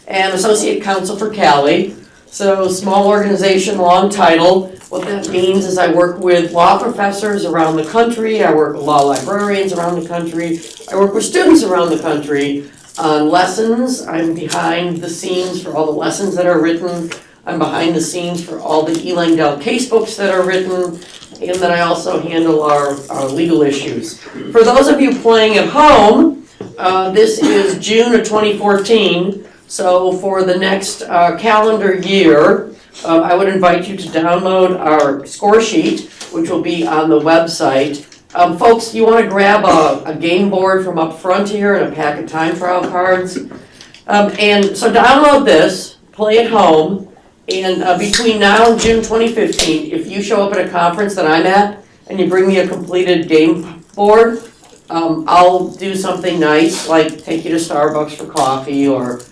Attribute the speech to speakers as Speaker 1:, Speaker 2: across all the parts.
Speaker 1: and Associate Counsel for CALI. So small organization, long title. What that means is I work with law professors around the country, I work with law librarians around the country, I work with students around the country on lessons. I'm behind the scenes for all the lessons that are written. I'm behind the scenes for all the E. Langdell casebooks that are written, and then I also handle our legal issues. For those of you playing at home, this is June of 2014, so for the next calendar year, I would invite you to download our score sheet, which will be on the website. Folks, you want to grab a game board from up front here and a pack of time trial cards. And so download this, play at home. And between now and June 2015, if you show up at a conference that I'm at and you bring me a completed game board, I'll do something nice, like take you to Starbucks for coffee or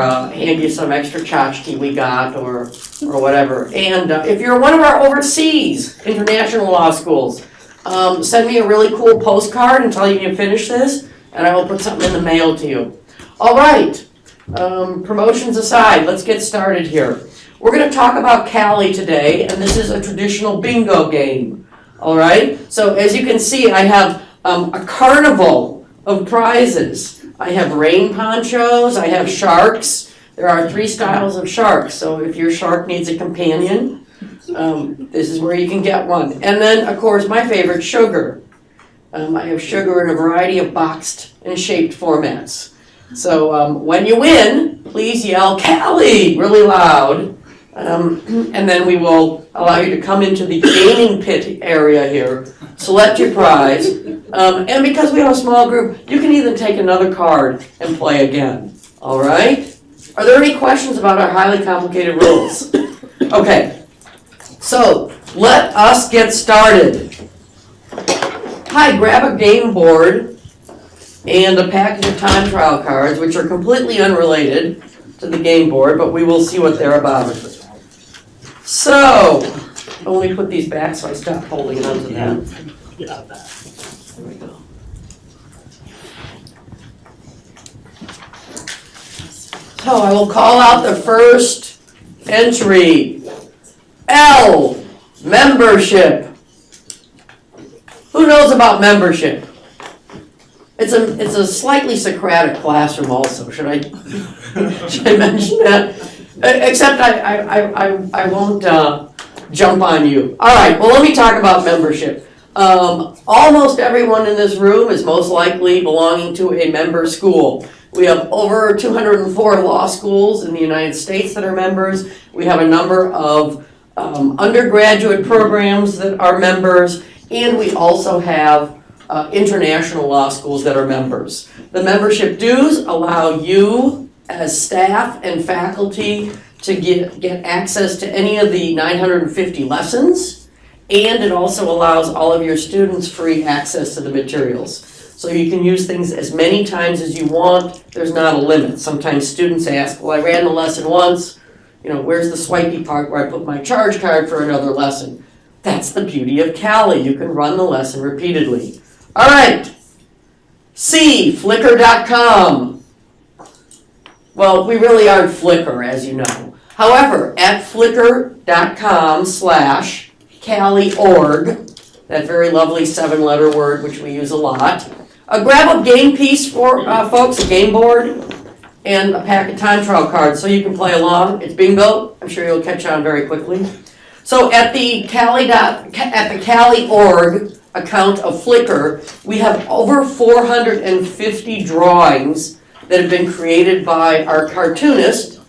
Speaker 1: hand you some extra tchotchke we got or whatever. And if you're one of our overseas international law schools, send me a really cool postcard and tell you finish this, and I will put something in the mail to you. All right, promotions aside, let's get started here. We're going to talk about CALI today, and this is a traditional bingo game. All right, so as you can see, I have a carnival of prizes. I have rain ponchos, I have sharks. There are 3 styles of sharks, so if your shark needs a companion, this is where you can get one. And then, of course, my favorite, sugar. I have sugar in a variety of boxed and shaped formats. So when you win, please yell CALI really loud. And then we will allow you to come into the gaming pit area here, select your prize, and because we have a small group, you can even take another card and play again. All right? Are there any questions about our highly complicated rules? Okay, so let us get started. Hi, grab a game board and a package of time trial cards, which are completely unrelated to the game board, but we will see what they're about. So, let me put these back so I stop holding on to them. There we go. So I will call out the first entry. L, membership. Who knows about membership? It's a slightly Socratic classroom also. Should I mention that? Except I won't jump on you. All right, well, let me talk about membership. Almost everyone in this room is most likely belonging to a member school. We have over 204 law schools in the United States that are members. We have a number of undergraduate programs that are members, and we also have international law schools that are members. The membership dues allow you as staff and faculty to get access to any of the 950 lessons, and it also allows all of your students free access to the materials. So you can use things as many times as you want. There's not a limit. Sometimes students ask, well, I ran the lesson once, where's the swipey part where I put my charge card for another lesson? That's the beauty of CALI. You can run the lesson repeatedly. All right. C, Flickr.com. Well, we really aren't Flickr, as you know. However, at flickr.com/CALI.org, that very lovely 7-letter word which we use a lot, grab a game piece for folks, a game board, and a pack of time trial cards so you can play along. It's bingo. I'm sure you'll catch on very quickly. So at the CALI.org account of Flickr, we have over 450 drawings that have been created by our cartoonist,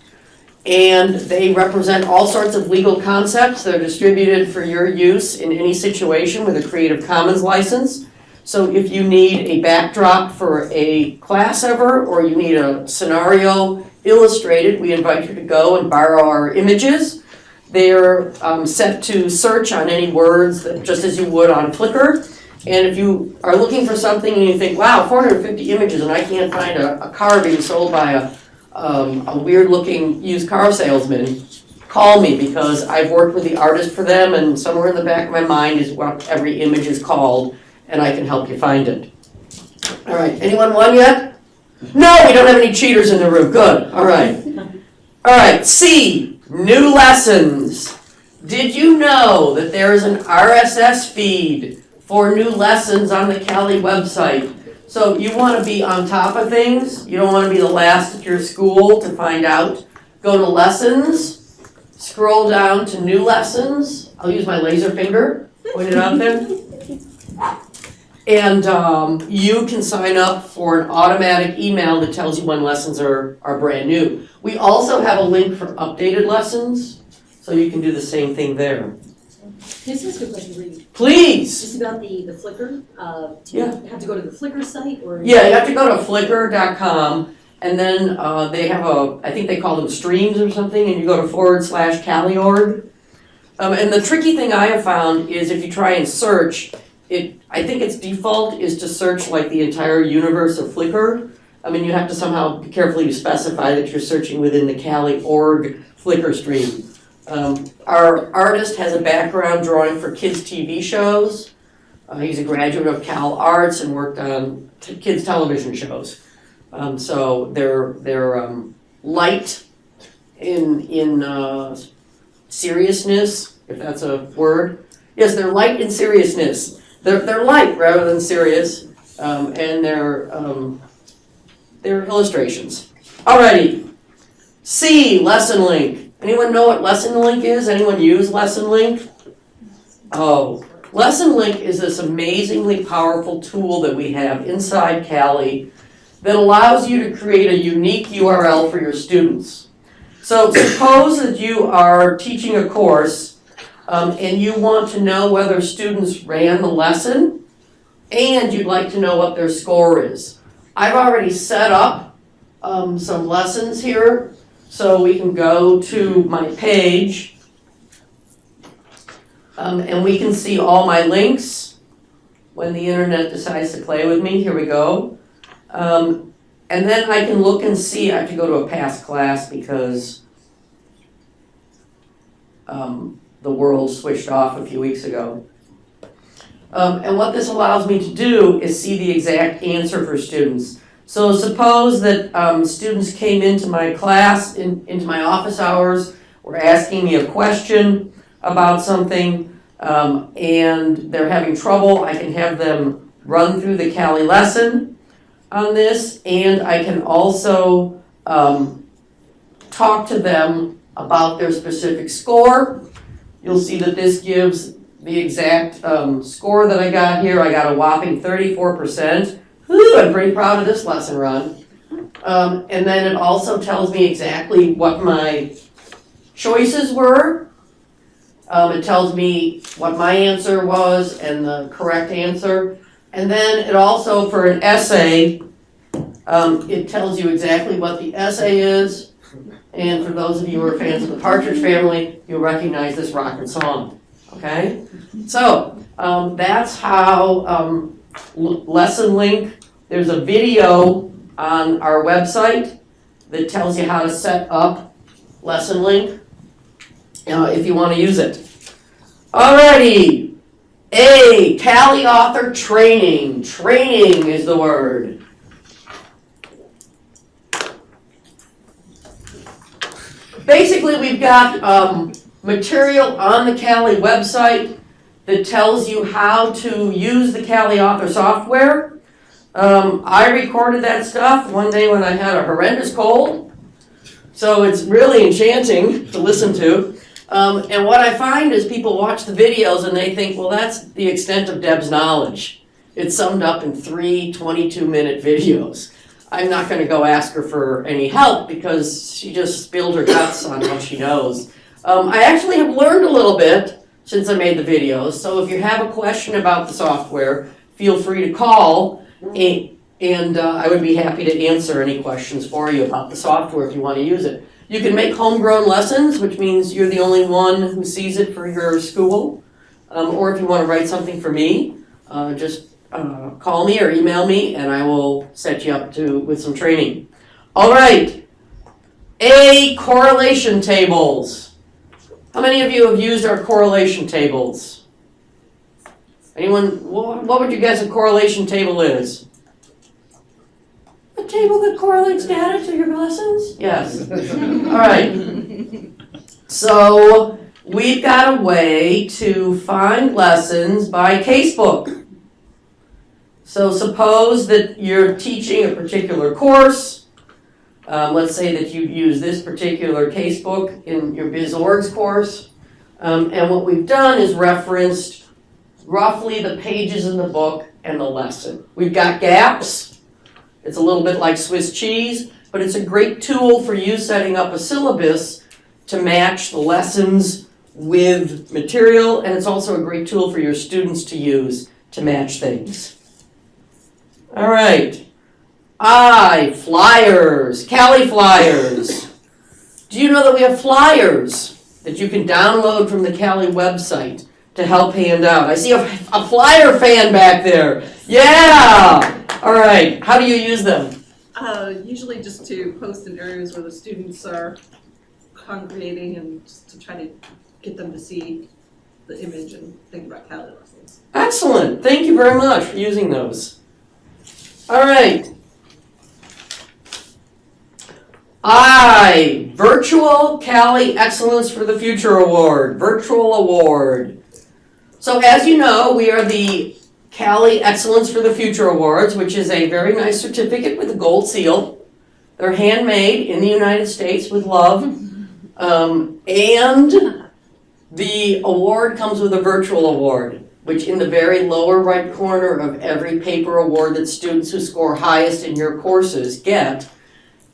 Speaker 1: and they represent all sorts of legal concepts. They're distributed for your use in any situation with a Creative Commons license. So if you need a backdrop for a class ever, or you need a scenario illustrated, we invite you to go and borrow our images. They're set to search on any words, just as you would on Flickr. And if you are looking for something and you think, wow, 450 images and I can't find a car being sold by a weird-looking used car salesman, call me, because I've worked with the artist for them, and somewhere in the back of my mind is what every image is called, and I can help you find it. All right, anyone won yet? No, we don't have any cheaters in the room. Good, all right. All right, C, new lessons. Did you know that there is an RSS feed for new lessons on the CALI website? So you want to be on top of things. You don't want to be the last at your school to find out. Go to lessons, scroll down to new lessons. I'll use my laser finger, point it out there. And you can sign up for an automatic email that tells you when lessons are brand new. We also have a link for updated lessons, so you can do the same thing there.
Speaker 2: Can I ask a question, Reed?
Speaker 1: Please!
Speaker 2: Just about the Flickr? Do you have to go to the Flickr site? Or
Speaker 1: Yeah, you have to go to flickr.com, and then they have I think they call them streams or something, and you go to /CALI.org. And the tricky thing I have found is if you try and search, I think its default is to search like the entire universe of Flickr. I mean, you have to somehow be carefully specify that you're searching within the CALI.org Flickr stream. Our artist has a background drawing for kids' TV shows. He's a graduate of Cal Arts and worked on kids' television shows. So they're light in seriousness, if that's a word. Yes, they're light in seriousness. They're light rather than serious, and they're illustrations. Alrighty. C, lesson link. Anyone know what lesson link is? Anyone use lesson link? Oh, lesson link is this amazingly powerful tool that we have inside CALI that allows you to create a unique URL for your students. So suppose that you are teaching a course and you want to know whether students ran the lesson and you'd like to know what their score is. I've already set up some lessons here, so we can go to my page and we can see all my links when the internet decides to play with me. Here we go. And then I can look and see. I have to go to a past class because the world switched off a few weeks ago. And what this allows me to do is see the exact answer for students. So suppose that students came into my class, into my office hours, were asking me a question about something, and they're having trouble. I can have them run through the CALI lesson on this, and I can also talk to them about their specific score. You'll see that this gives the exact score that I got here. I got a whopping 34%. Whew, I'm pretty proud of this lesson run. And then it also tells me exactly what my choices were. It tells me what my answer was and the correct answer. And then it also, for an essay, it tells you exactly what the essay is. And for those of you who are fans of the Partridge Family, you'll recognize this rockin' song. Okay? So, that's how lesson link. There's a video on our website that tells you how to set up lesson link if you want to use it. Alrighty. A, CALI author training. Training is the word. Basically, we've got material on the CALI website that tells you how to use the CALI author software. I recorded that stuff one day when I had a horrendous cold, so it's really enchanting to listen to. And what I find is people watch the videos and they think, well, that's the extent of Deb's knowledge. It's summed up in 3 22-minute videos. I'm not going to go ask her for any help because she just spilled her guts on what she knows. I actually have learned a little bit since I made the videos, so if you have a question about the software, feel free to call, and I would be happy to answer any questions for you about the software if you want to use it. You can make homegrown lessons, which means you're the only one who sees it for your school, or if you want to write something for me, just call me or email me and I will set you up with some training. All right, A, correlation tables. How many of you have used our correlation tables? Anyone, what would you guess a correlation table is? a table that correlates data to your lessons? Yes. All right. So we've got a way to find lessons by casebook. So suppose that you're teaching a particular course. Let's say that you use this particular casebook in your BizOrgs course. And what we've done is referenced roughly the pages in the book and the lesson. We've got gaps. It's a little bit like Swiss cheese, but it's a great tool for you setting up a syllabus to match the lessons with material, and it's also a great tool for your students to use to match things. All right. Flyers, CALI flyers. Do you know that we have flyers that you can download from the CALI website to help hand out? I see a flyer fan back there. Yeah! All right. How do you use them?
Speaker 3: Usually just to post in areas where the students are congregating and just to try to get them to see the image and think about CALI lessons.
Speaker 1: Excellent. Thank you very much for using those. All right. Virtual CALI Excellence for the Future Award, Virtual Award. So as you know, we are the CALI Excellence for the Future Awards, which is a very nice certificate with a gold seal. They're handmade in the United States with love. And the award comes with a virtual award, which in the very lower right corner of every paper award that students who score highest in your courses get,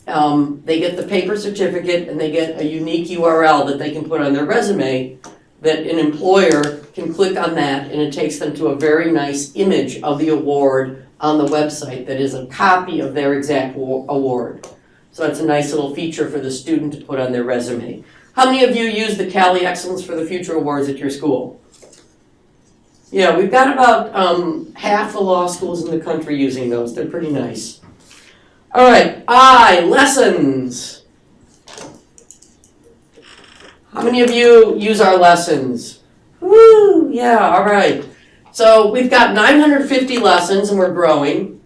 Speaker 1: they get the paper certificate and they get a unique URL that they can put on their resume that an employer can click on that and it takes them to a very nice image of the award on the website that is a copy of their exact award. So that's a nice little feature for the student to put on their resume. How many of you use the CALI Excellence for the Future Awards at your school? Yeah, we've got about half the law schools in the country using those. They're pretty nice. All right, lessons. How many of you use our lessons? Woo, yeah, all right. So we've got 950 lessons and we're growing.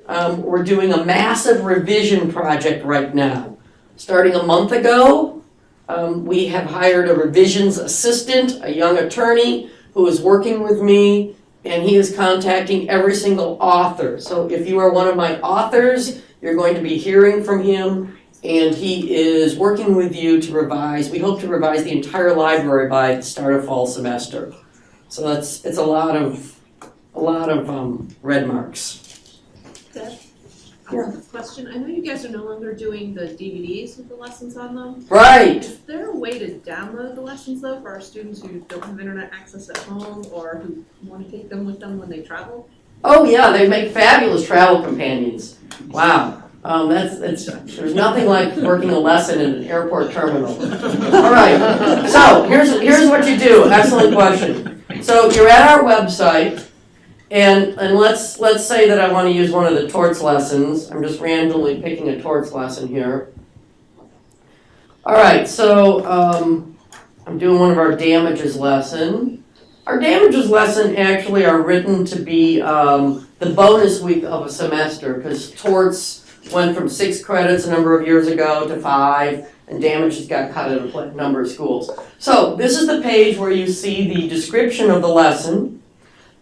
Speaker 1: We're doing a massive revision project right now. Starting a month ago, we have hired a revisions assistant, a young attorney who is working with me, and he is contacting every single author. So if you are one of my authors, you're going to be hearing from him, and he is working with you to revise. We hope to revise the entire library by the start of fall semester. So it's a lot of red marks.
Speaker 3: Deb,
Speaker 1: Yeah.
Speaker 3: question. I know you guys are no longer doing the DVDs with the lessons on them.
Speaker 1: Right.
Speaker 3: Is there a way to download the lessons though for our students who don't have internet access at home or who want to take them with them when they travel?
Speaker 1: Oh yeah, they make fabulous travel companions. Wow. There's nothing like working a lesson in an airport terminal. All right. So here's what you do. Excellent question. So you're at our website. And let's say that I want to use one of the torts lessons. I'm just randomly picking a torts lesson here. All right, so I'm doing one of our damages lesson. Our damages lesson actually are written to be the bonus week of a semester because torts went from 6 credits a number of years ago to 5, and damages got cut in a number of schools. So this is the page where you see the description of the lesson.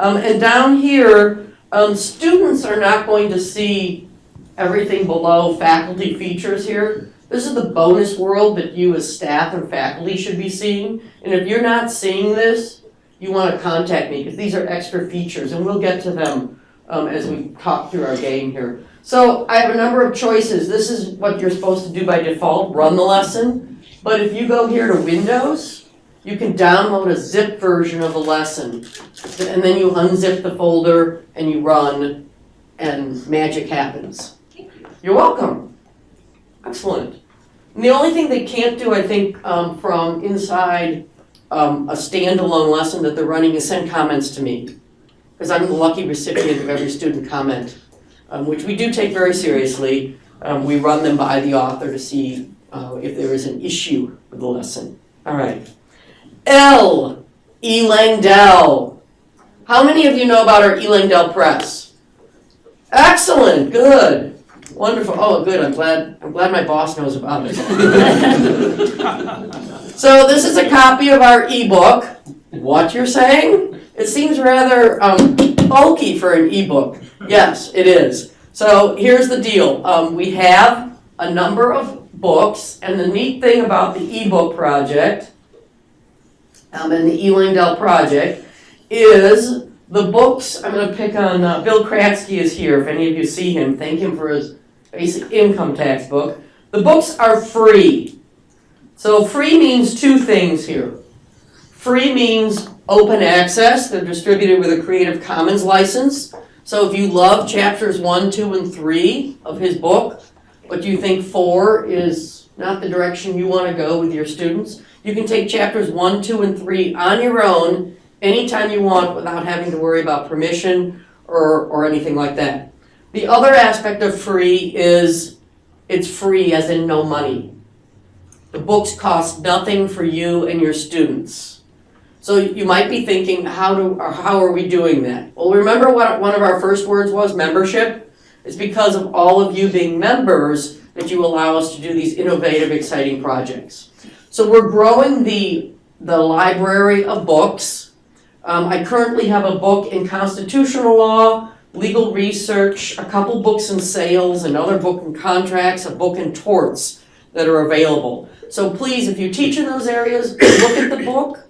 Speaker 1: And down here, students are not going to see everything below faculty features here. This is the bonus world that you as staff and faculty should be seeing. And if you're not seeing this, you want to contact me because these are extra features and we'll get to them as we talk through our game here. So I have a number of choices. This is what you're supposed to do by default, run the lesson. But if you go here to Windows, you can download a zip version of the lesson, and then you unzip the folder and you run, and magic happens. You're welcome. Excellent. And the only thing they can't do, I think, from inside a standalone lesson that they're running is send comments to me, because I'm the lucky recipient of every student comment, which we do take very seriously. We run them by the author to see if there is an issue with the lesson. All right. L, E. Langdell. How many of you know about our E. Langdell Press? Excellent, good. Wonderful. Oh, good. I'm glad my boss knows about it. So this is a copy of our ebook. What you're saying? It seems rather bulky for an ebook. Yes, it is. So here's the deal. We have a number of books, and the neat thing about the ebook project and the E-Langdell project is the books. I'm going to pick on Bill Kratzky is here. If any of you see him, thank him for his basic income tax book. The books are free. So free means two things here. Free means open access. They're distributed with a Creative Commons license. So if you love chapters 1, 2, and 3 of his book, but you think 4 is not the direction you want to go with your students, you can take chapters 1, 2, and 3 on your own anytime you want without having to worry about permission or anything like that. The other aspect of free is it's free as in no money. The books cost nothing for you and your students. So you might be thinking, how are we doing that? Well, remember what one of our first words was, membership? It's because of all of you being members that you allow us to do these innovative, exciting projects. So we're growing the library of books. I currently have a book in constitutional law, legal research, a couple books in sales, another book in contracts, a book in torts that are available. So please, if you teach in those areas, look at the book.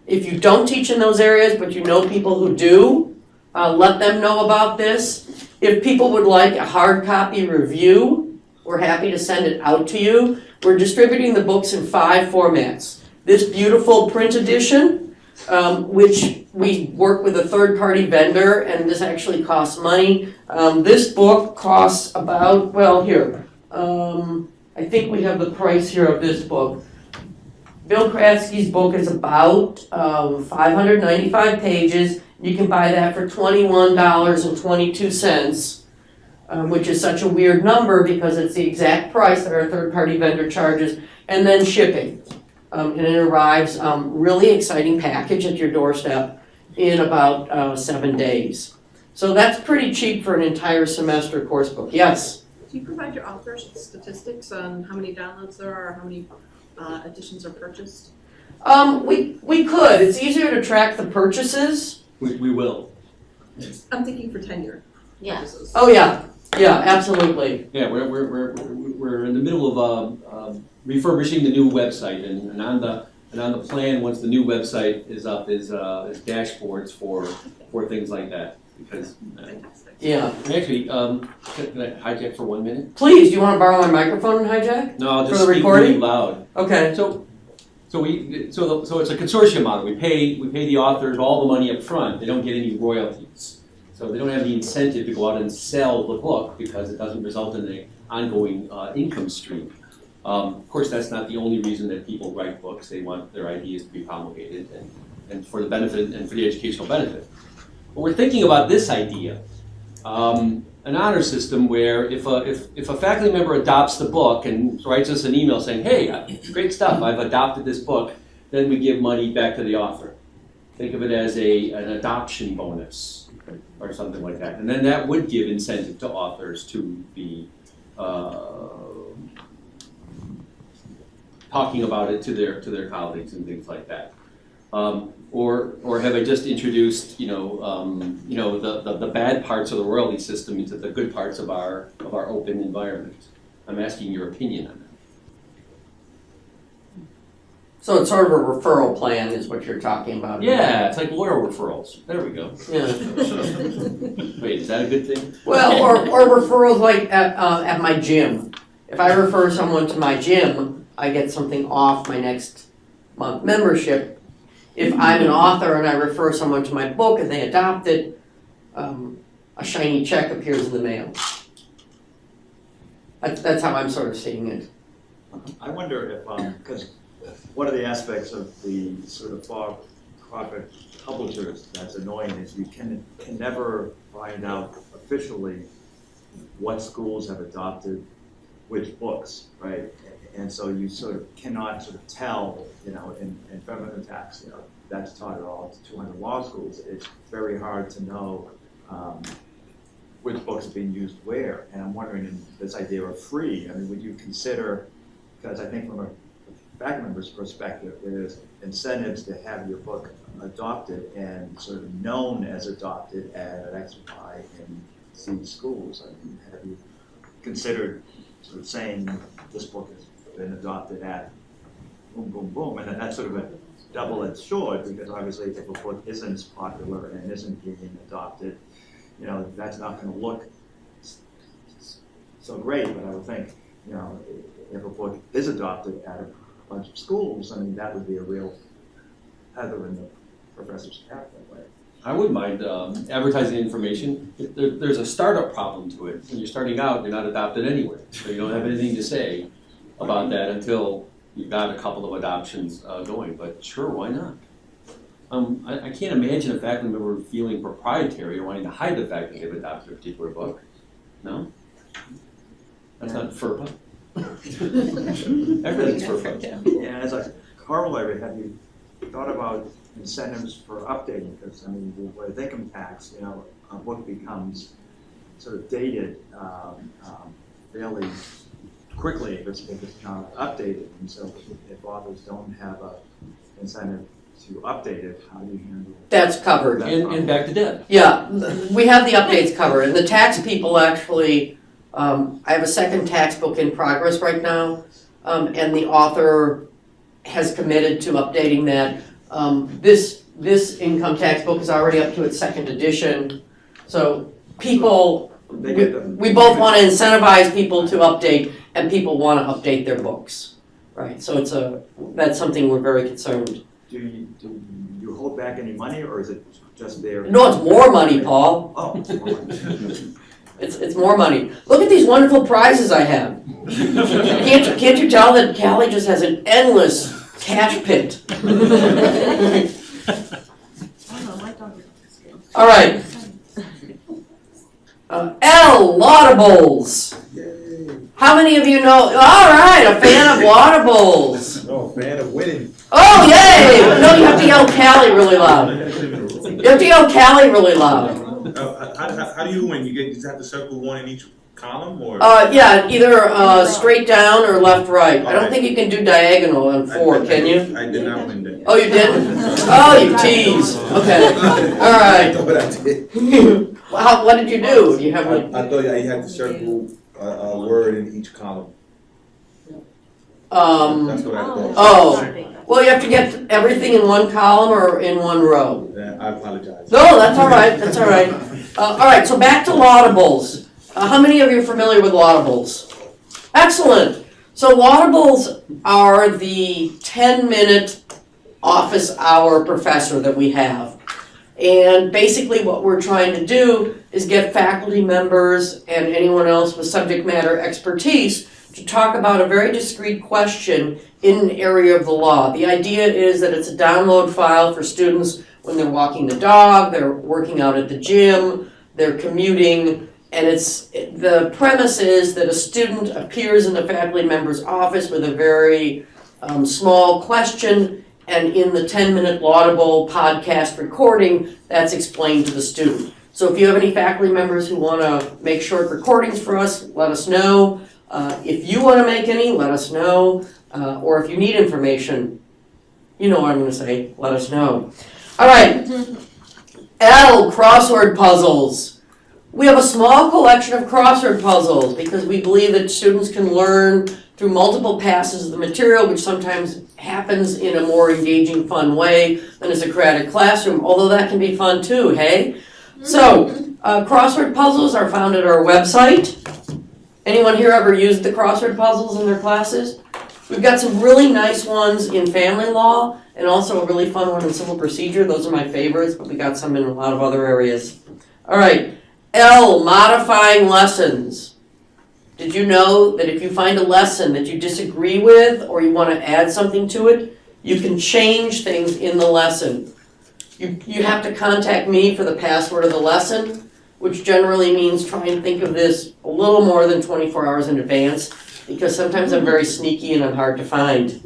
Speaker 1: If you don't teach in those areas, but you know people who do, let them know about this. If people would like a hard copy review, we're happy to send it out to you. We're distributing the books in 5 formats. This beautiful print edition, which we work with a third-party vendor, and this actually costs money. This book costs about, well, here, I think we have the price here of this book. Bill Kratzky's book is about 595 pages. You can buy that for $21.22, which is such a weird number because it's the exact price that our third-party vendor charges, and then shipping. And it arrives, really exciting package at your doorstep in about 7 days. So that's pretty cheap for an entire semester course book. Yes?
Speaker 3: Do you provide your authors with statistics on how many downloads there are, or how many editions are purchased?
Speaker 1: We could. It's easier to track the purchases.
Speaker 4: We will.
Speaker 3: I'm thinking for tenure.
Speaker 2: Yeah.
Speaker 1: Oh yeah, absolutely.
Speaker 4: Yeah, we're in the middle of refurbishing the new website, and on the plan, once the new website is up, is dashboards for things like that. Because
Speaker 3: Fantastic.
Speaker 1: Yeah.
Speaker 4: actually, can I hijack for 1 minute?
Speaker 1: Please, do you want to borrow my microphone and hijack?
Speaker 4: No, I'll
Speaker 1: For
Speaker 4: just
Speaker 1: the
Speaker 4: speak
Speaker 1: recording?
Speaker 4: really loud.
Speaker 1: Okay.
Speaker 4: So it's a consortium model. We pay the authors all the money up front. They don't get any royalties. So they don't have the incentive to go out and sell the book because it doesn't result in an ongoing income stream. Of course, that's not the only reason that people write books. They want their ideas to be promulgated and for the benefit and for the educational benefit. But we're thinking about this idea, an honor system where if a faculty member adopts the book and writes us an email saying, hey, great stuff, I've adopted this book, then we give money back to the author. Think of it as an adoption bonus or something like that. And then that would give incentive to authors to be talking about it to their colleagues and things like that. Or have I just introduced, the bad parts of the royalty system into the good parts of our open environment? I'm asking your opinion on that.
Speaker 1: So it's sort of a referral plan is what you're talking about.
Speaker 4: Yeah, it's like lawyer referrals. There we go.
Speaker 1: Yeah.
Speaker 4: Wait, is that a good thing?
Speaker 1: Well, or referrals like at my gym. If I refer someone to my gym, I get something off my next month membership. If I'm an author and I refer someone to my book and they adopt it, a shiny check appears in the mail. That's how I'm sort of seeing it.
Speaker 5: I wonder if, because one of the aspects of the sort of for-profit publishers that's annoying is you can never find out officially what schools have adopted which books, right? And so you sort of cannot sort of tell, in feminine tax, that's taught at all 200 law schools. It's very hard to know which books are being used where. And I'm wondering, in this idea of free, I mean, would you consider, because I think from a faculty member's perspective, there's incentives to have your book adopted and sort of known as adopted at X, Y, and Z schools. I mean, have you considered sort of saying this book has been adopted at boom, boom, boom, and then that's sort of a double-edged sword, because obviously if a book isn't as popular and isn't being adopted, you know, that's not going to look so great. But I would think, you know, if a book is adopted at a bunch of schools, I mean, that would be a real feather in the professor's cap that way.
Speaker 4: I wouldn't mind advertising information. There's a startup problem to it. When you're starting out, you're not adopted anyway, so you don't have anything to say about that until you've got a couple of adoptions going. But sure, why not? I can't imagine a faculty member feeling proprietary or wanting to hide the fact that they've adopted a particular book. No? That's not FERPA. Everything's FERPA.
Speaker 5: And as a corollary, have you thought about incentives for updating? Because I mean, with income tax, you know, a book becomes sort of dated fairly quickly if it's not updated. And so if authors don't have an incentive to update it, how do you handle
Speaker 1: That's covered.
Speaker 5: that
Speaker 4: And
Speaker 5: problem?
Speaker 4: back to Deb.
Speaker 1: Yeah, we have the updates covered, and the tax people actually, I have a second tax book in progress right now, and the author has committed to updating that. This income tax book is already up to its second edition, so people,
Speaker 5: They get them.
Speaker 1: we both want to incentivize people to update, and people want to update their books, right? So that's something we're very concerned.
Speaker 5: Do you hold back any money, or is it just there?
Speaker 1: No, it's more money, Paul.
Speaker 5: Oh, it's more money.
Speaker 1: It's more money. Look at these wonderful prizes I have. Can't you tell that CALI just has an endless cash pit? All right. L, Laudables. How many of you know? All right, a fan of Laudables.
Speaker 6: Oh, fan of winning.
Speaker 1: Oh, yay! No, you have to yell CALI really loud. You have to yell CALI really loud.
Speaker 6: How do you win? You just have to circle one in each column, or?
Speaker 1: Yeah, either straight down or left right. I don't think you can do diagonal on 4, can you?
Speaker 6: I did not win that.
Speaker 1: Oh, you didn't? Oh, you tease. Okay. All
Speaker 6: I
Speaker 1: right.
Speaker 6: thought I did.
Speaker 1: What did you do? Do you have like?
Speaker 6: I thought you had to circle a word in each column. That's what I thought.
Speaker 1: Oh. Well, you have to get everything in one column or in one row.
Speaker 6: Yeah, I apologize.
Speaker 1: No, that's all right. That's all right. All right. So back to Laudables. How many of you are familiar with Laudables? Excellent. So Laudables are the 10-minute office hour professor that we have. And basically what we're trying to do is get faculty members and anyone else with subject matter expertise to talk about a very discrete question in an area of the law. The idea is that it's a download file for students when they're walking the dog, they're working out at the gym, they're commuting, and the premise is that a student appears in the faculty member's office with a very small question, and in the 10-minute Laudable podcast recording, that's explained to the student. So if you have any faculty members who want to make short recordings for us, let us know. If you want to make any, let us know. Or if you need information, you know what I'm going to say, let us know. All right. L, crossword puzzles. We have a small collection of crossword puzzles because we believe that students can learn through multiple passes of the material, which sometimes happens in a more engaging, fun way than a Socratic classroom, although that can be fun too, hey? So, crossword puzzles are found at our website. Anyone here ever used the crossword puzzles in their classes? We've got some really nice ones in family law and also a really fun one in civil procedure. Those are my favorites, but we got some in a lot of other areas. All right, L, modifying lessons. Did you know that if you find a lesson that you disagree with or you want to add something to it, you can change things in the lesson? You have to contact me for the password of the lesson, which generally means try and think of this a little more than 24 hours in advance, because sometimes I'm very sneaky and I'm hard to find.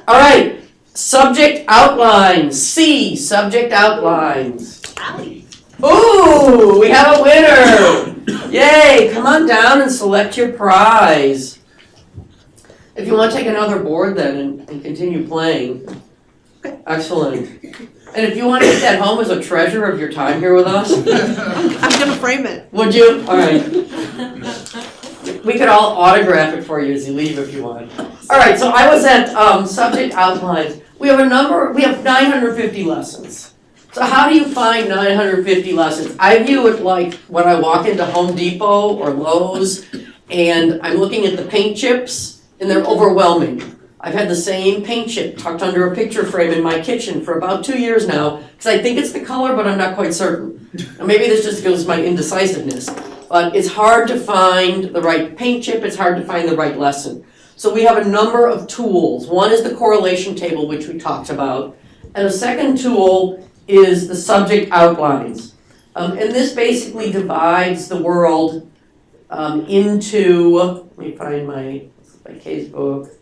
Speaker 1: All right, subject outlines. C, subject outlines.
Speaker 2: CALI.
Speaker 1: Ooh, we have a winner! Yay, come on down and select your prize. If you want to take another board then and continue playing. Excellent. And if you want to take that home as a treasure of your time here with us,
Speaker 3: I'm gonna frame it.
Speaker 1: would you? All right. We could all autograph it for you as you leave if you want. All right, so I was at subject outlines. We have 950 lessons. So how do you find 950 lessons? I view it like when I walk into Home Depot or Lowe's and I'm looking at the paint chips and they're overwhelming. I've had the same paint chip tucked under a picture frame in my kitchen for about 2 years now because I think it's the color, but I'm not quite certain. And maybe this just goes my indecisiveness. But it's hard to find the right paint chip, it's hard to find the right lesson. So we have a number of tools. One is the correlation table, which we talked about. And a second tool is the subject outlines. And this basically divides the world into, let me find my case book.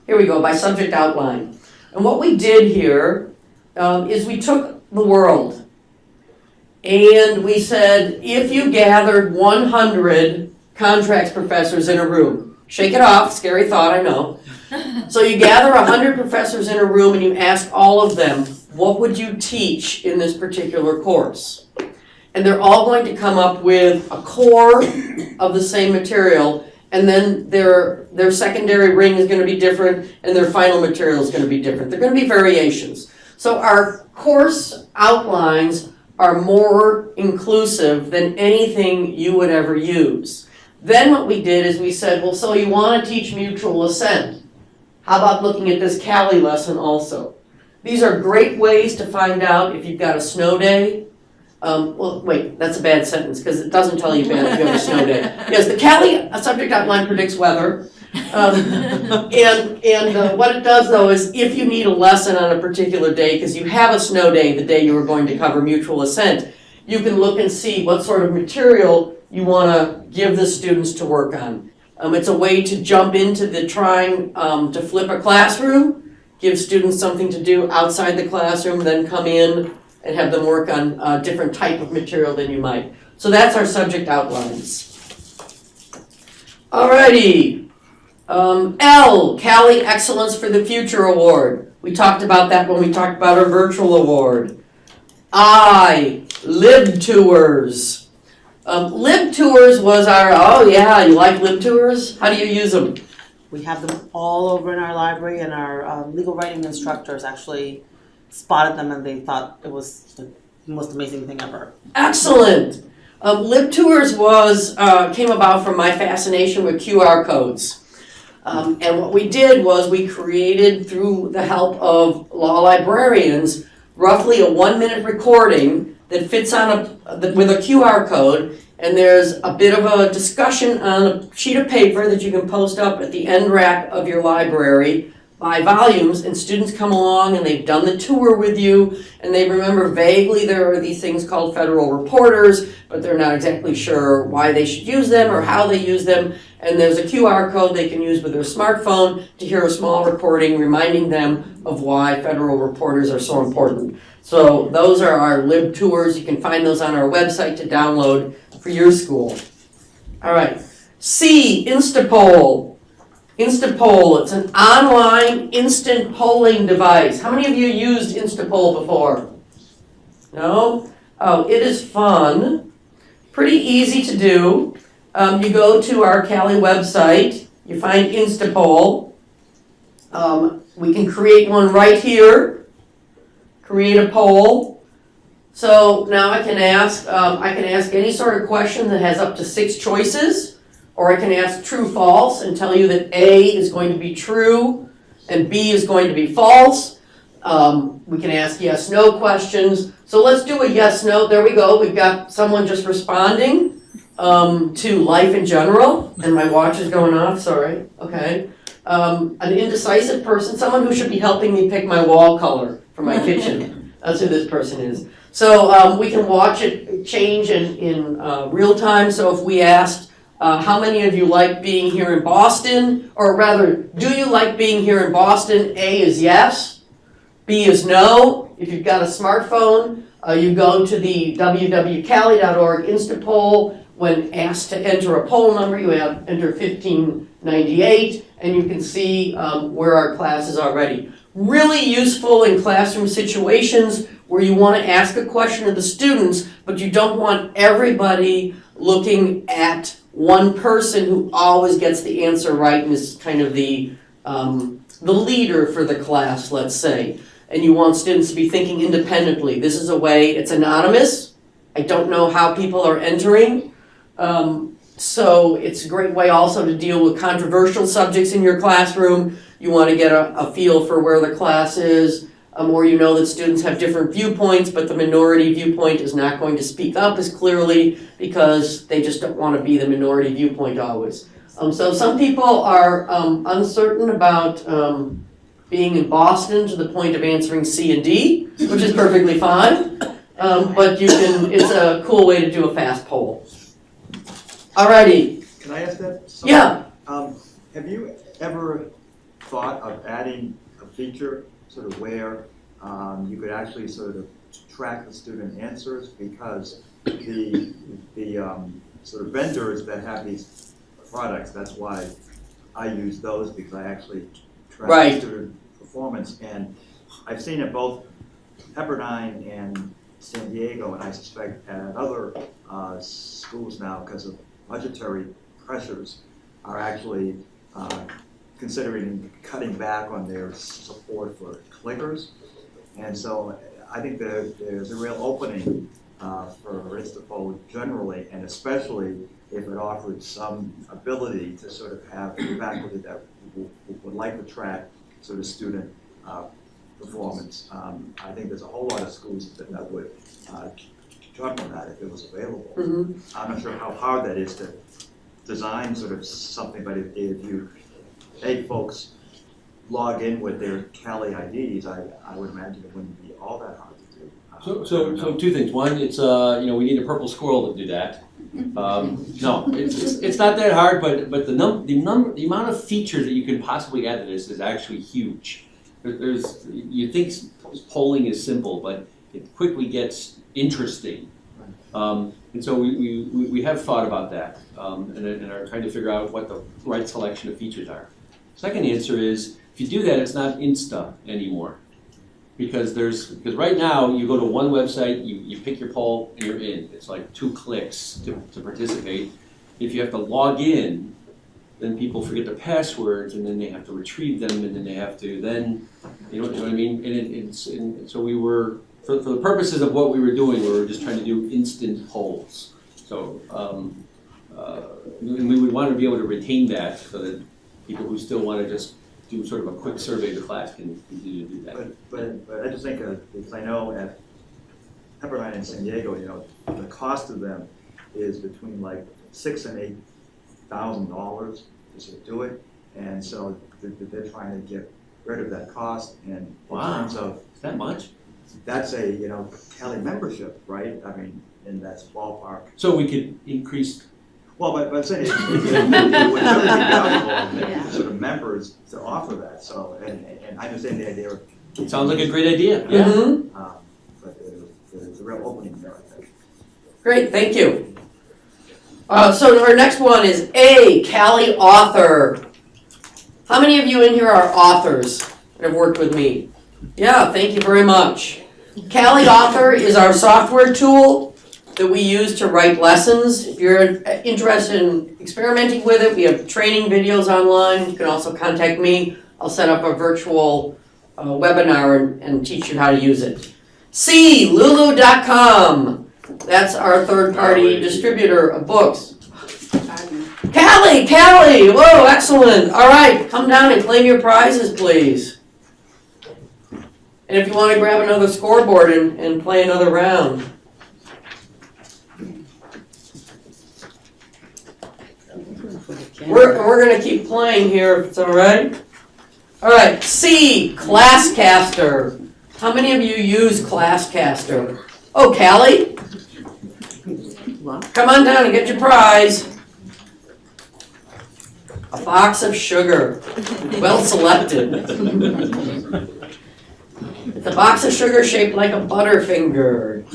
Speaker 1: Here we go, by subject outline. And what we did here is we took the world and we said, if you gathered 100 contracts professors in a room, shake it off, scary thought, I know. So you gather 100 professors in a room and you ask all of them, what would you teach in this particular course? And they're all going to come up with a core of the same material, and then their secondary ring is going to be different and their final material is going to be different. They're going to be variations. So our course outlines are more inclusive than anything you would ever use. Then what we did is we said, well, so you want to teach mutual assent. How about looking at this CALI lesson also? These are great ways to find out if you've got a snow day. Well, wait, that's a bad sentence because it doesn't tell you if you have a snow day. Yes, the CALI subject outline predicts weather. And what it does though is if you need a lesson on a particular day because you have a snow day the day you were going to cover mutual assent, you can look and see what sort of material you want to give the students to work on. It's a way to jump into the trying to flip a classroom, give students something to do outside the classroom, then come in and have them work on a different type of material than you might. So that's our subject outlines. Alrighty. L, CALI Excellence for the Future Award. We talked about that when we talked about our virtual award. I, Lib Tours. Lib Tours was our, oh yeah, you like Lib Tours? How do you use them?
Speaker 7: We have them all over in our library, and our legal writing instructors actually spotted them and they thought it was the most amazing thing ever.
Speaker 1: Excellent. Lib Tours came about from my fascination with QR codes. And what we did was we created, through the help of law librarians, roughly a 1-minute recording that fits on with a QR code, and there's a bit of a discussion on a sheet of paper that you can post up at the end rack of your library by volumes, and students come along and they've done the tour with you and they remember vaguely there are these things called federal reporters, but they're not exactly sure why they should use them or how they use them, and there's a QR code they can use with their smartphone to hear a small recording reminding them of why federal reporters are so important. So those are our Lib Tours. You can find those on our website to download for your school. All right. C, Instapoll. Instapoll, it's an online instant polling device. How many of you used Instapoll before? No? Oh, it is fun. Pretty easy to do. You go to our CALI website, you find Instapoll. We can create one right here. Create a poll. So now I can ask any sort of question that has up to 6 choices. Or I can ask true, false, and tell you that A is going to be true and B is going to be false. We can ask yes, no questions. So let's do a yes, no. There we go. We've got someone just responding to life in general. And my watch is going off, sorry. Okay. An indecisive person, someone who should be helping me pick my wall color for my kitchen. That's who this person is. So we can watch it change in real time. So if we asked, how many of you like being here in Boston? Or rather, do you like being here in Boston? A is yes. B is no. If you've got a smartphone, you go to the www.cali.org Instapoll. When asked to enter a poll number, you have enter 1598, and you can see where our class is already. Really useful in classroom situations where you want to ask a question of the students, but you don't want everybody looking at one person who always gets the answer right and is kind of the leader for the class, let's say. And you want students to be thinking independently. This is a way, it's anonymous. I don't know how people are entering. So it's a great way also to deal with controversial subjects in your classroom. You want to get a feel for where the class is, or you know that students have different viewpoints, but the minority viewpoint is not going to speak up as clearly because they just don't want to be the minority viewpoint always. So some people are uncertain about being in Boston to the point of answering C and D, which is perfectly fine. But you can, it's a cool way to do a fast poll. Alrighty.
Speaker 5: Can I ask that?
Speaker 1: Yeah.
Speaker 5: Have you ever thought of adding a feature sort of where you could actually sort of track the student answers? Because the sort of vendors that have these products, that's why I use those, because I actually track
Speaker 1: Right.
Speaker 5: student performance. And I've seen it both Pepperdine and San Diego, and I suspect at other schools now, because of budgetary pressures, are actually considering cutting back on their support for clickers. And so I think there's a real opening for Instapoll generally, and especially if it offered some ability to sort of have faculty that would like to track sort of student performance. I think there's a whole lot of schools that would jump on that if it was available.
Speaker 1: Mm-hmm.
Speaker 5: I'm not sure how hard that is to design sort of something, but if you make folks log in with their CALI IDs, I would imagine it wouldn't be all that hard to do.
Speaker 4: So two things. One, it's we need a purple squirrel to do that. No, it's not that hard, but the amount of features that you can possibly add to this is actually huge. You think polling is simple, but it quickly gets interesting. And so we have thought about that and are trying to figure out what the right selection of features are. Second answer is, if you do that, it's not Insta anymore. Because right now, you go to one website, you pick your poll, and you're in. It's like 2 clicks to participate. If you have to log in, then people forget their passwords, and then they have to retrieve them, and then they have to you know what I mean? And so we were, for the purposes of what we were doing, we were just trying to do instant polls. So we would want to be able to retain that so that people who still want to just do sort of a quick survey of the class can continue to do that.
Speaker 5: But I just think, because I know at Pepperdine and San Diego, the cost of them is between like $6,000 and $8,000 to sort of do it, and so they're trying to get rid of that cost. And in terms of,
Speaker 4: is that much?
Speaker 5: That's a CALI membership, right? I mean, and that's ballpark.
Speaker 4: So we could increase.
Speaker 5: Well, but I'm saying it would really be valuable for sort of members to offer that. So, and I understand the idea of.
Speaker 4: Sounds like a great idea.
Speaker 1: Yeah. Mm-hmm.
Speaker 5: But there's a real opening there, I think.
Speaker 1: Great, thank you. So our next one is A, CALI author. How many of you in here are authors that have worked with me? Yeah, thank you very much. CALI author is our software tool that we use to write lessons. If you're interested in experimenting with it, we have training videos online. You can also contact me. I'll set up a virtual webinar and teach you how to use it. C, lulu.com. That's our third-party distributor of books. CALI, whoa, excellent. All right, come down and claim your prizes, please. And if you want to grab another scoreboard and play another round. We're going to keep playing here, if it's all right. All right, C, Classcaster. How many of you use Classcaster? Oh, CALI? Come on down and get your prize. A box of sugar. Well selected. It's a box of sugar shaped like a Butterfinger.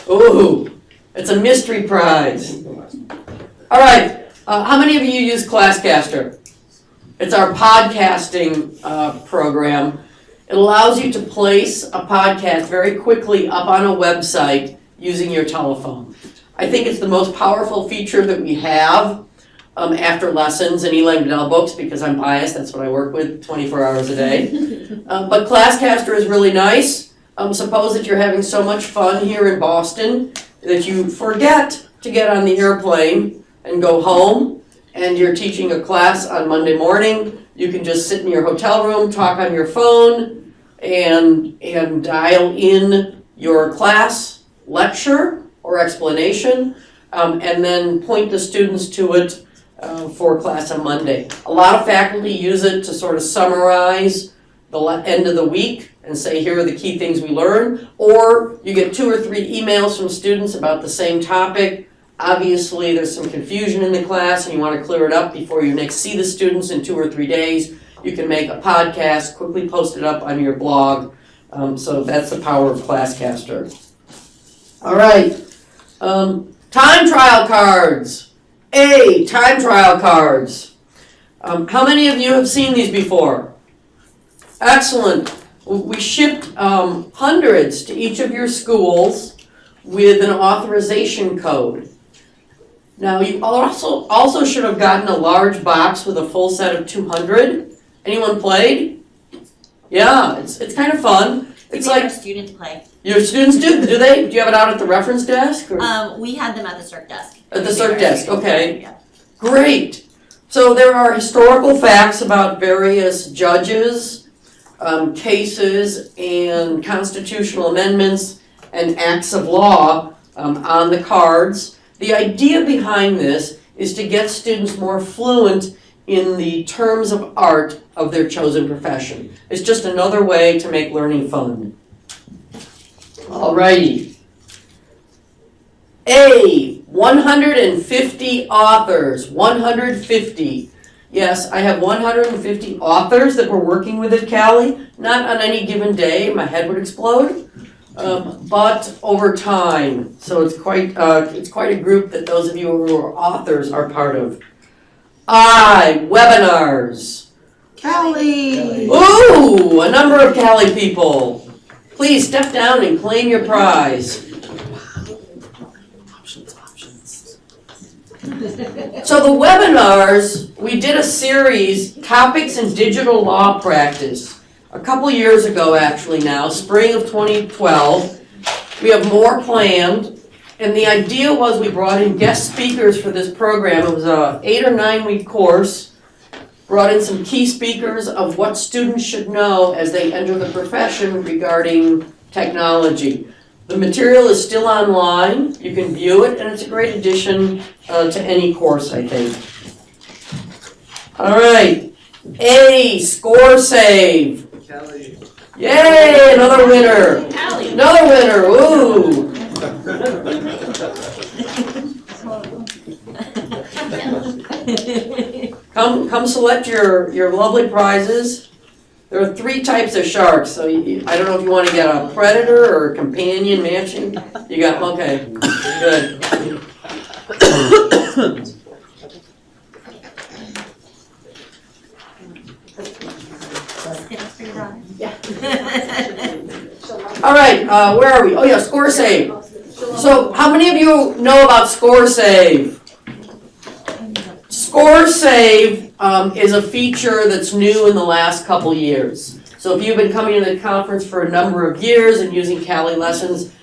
Speaker 1: Ooh, it's a mystery prize. All right, how many of you use Classcaster? It's our podcasting program. It allows you to place a podcast very quickly up on a website using your telephone. I think it's the most powerful feature that we have after lessons and Eli Medell books, because I'm biased, that's what I work with 24 hours a day. But Classcaster is really nice. Suppose that you're having so much fun here in Boston that you forget to get on the airplane and go home, and you're teaching a class on Monday morning. You can just sit in your hotel room, talk on your phone, and dial in your class lecture or explanation, and then point the students to it for class on Monday. A lot of faculty use it to sort of summarize the end of the week and say, here are the key things we learned. Or you get 2 or 3 emails from students about the same topic. Obviously, there's some confusion in the class and you want to clear it up before you next see the students in 2 or 3 days. You can make a podcast, quickly post it up on your blog. So that's the power of Classcaster. All right, time trial cards. Time trial cards. How many of you have seen these before? Excellent. We shipped hundreds to each of your schools with an authorization code. Now, you also should have gotten a large box with a full set of 200. Anyone played? Yeah, it's kind of fun. It's like
Speaker 8: our students play.
Speaker 1: Your students do they? Do you have it out at the reference desk? Or?
Speaker 8: We had them at the circ desk.
Speaker 1: At the circ desk, okay.
Speaker 8: Yeah.
Speaker 1: Great. So there are historical facts about various judges, cases, and constitutional amendments and acts of law on the cards. The idea behind this is to get students more fluent in the terms of art of their chosen profession. It's just another way to make learning fun. Alrighty. 150 authors. 150. Yes, I have 150 authors that we're working with at CALI. Not on any given day, my head would explode. But over time. So it's quite a group that those of you who are authors are part of. Webinars.
Speaker 7: CALI!
Speaker 1: Ooh, a number of CALI people. Please step down and claim your prize. Options. So the webinars, we did a series, Topics in Digital Law Practice, a couple years ago actually now, spring of 2012. We have more planned, and the idea was we brought in guest speakers for this program. It was a 8 or 9 week course. Brought in some key speakers of what students should know as they enter the profession regarding technology. The material is still online. You can view it, and it's a great addition to any course, I think. All right. Score save.
Speaker 6: CALI.
Speaker 1: Yay, another winner. Another winner, ooh. Come select your lovely prizes. There are 3 types of sharks, so I don't know if you want to get a predator or a companion matching. You got, okay, good. All right, where are we? Oh yeah, score save. So how many of you know about score save? Score save is a feature that's new in the last couple years. So if you've been coming to the conference for a number of years and using CALI lessons,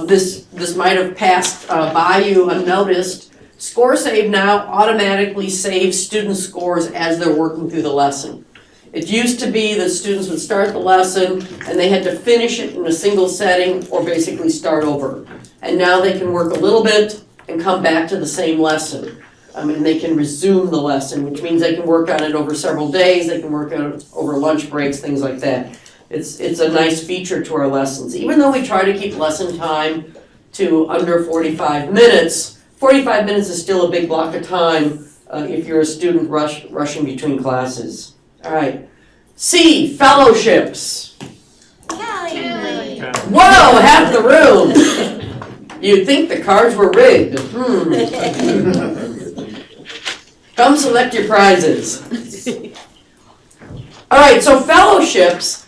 Speaker 1: this might have passed by you unnoticed. Score save now automatically saves student scores as they're working through the lesson. It used to be that students would start the lesson and they had to finish it in a single setting or basically start over. And now they can work a little bit and come back to the same lesson. And they can resume the lesson, which means they can work on it over several days, they can work on it over lunch breaks, things like that. It's a nice feature to our lessons. Even though we try to keep lesson time to under 45 minutes, 45 minutes is still a big block of time if you're a student rushing between classes. All right, C, fellowships.
Speaker 8: CALI.
Speaker 1: Whoa, half the room. You'd think the cards were rigged. Come select your prizes. All right, so fellowships,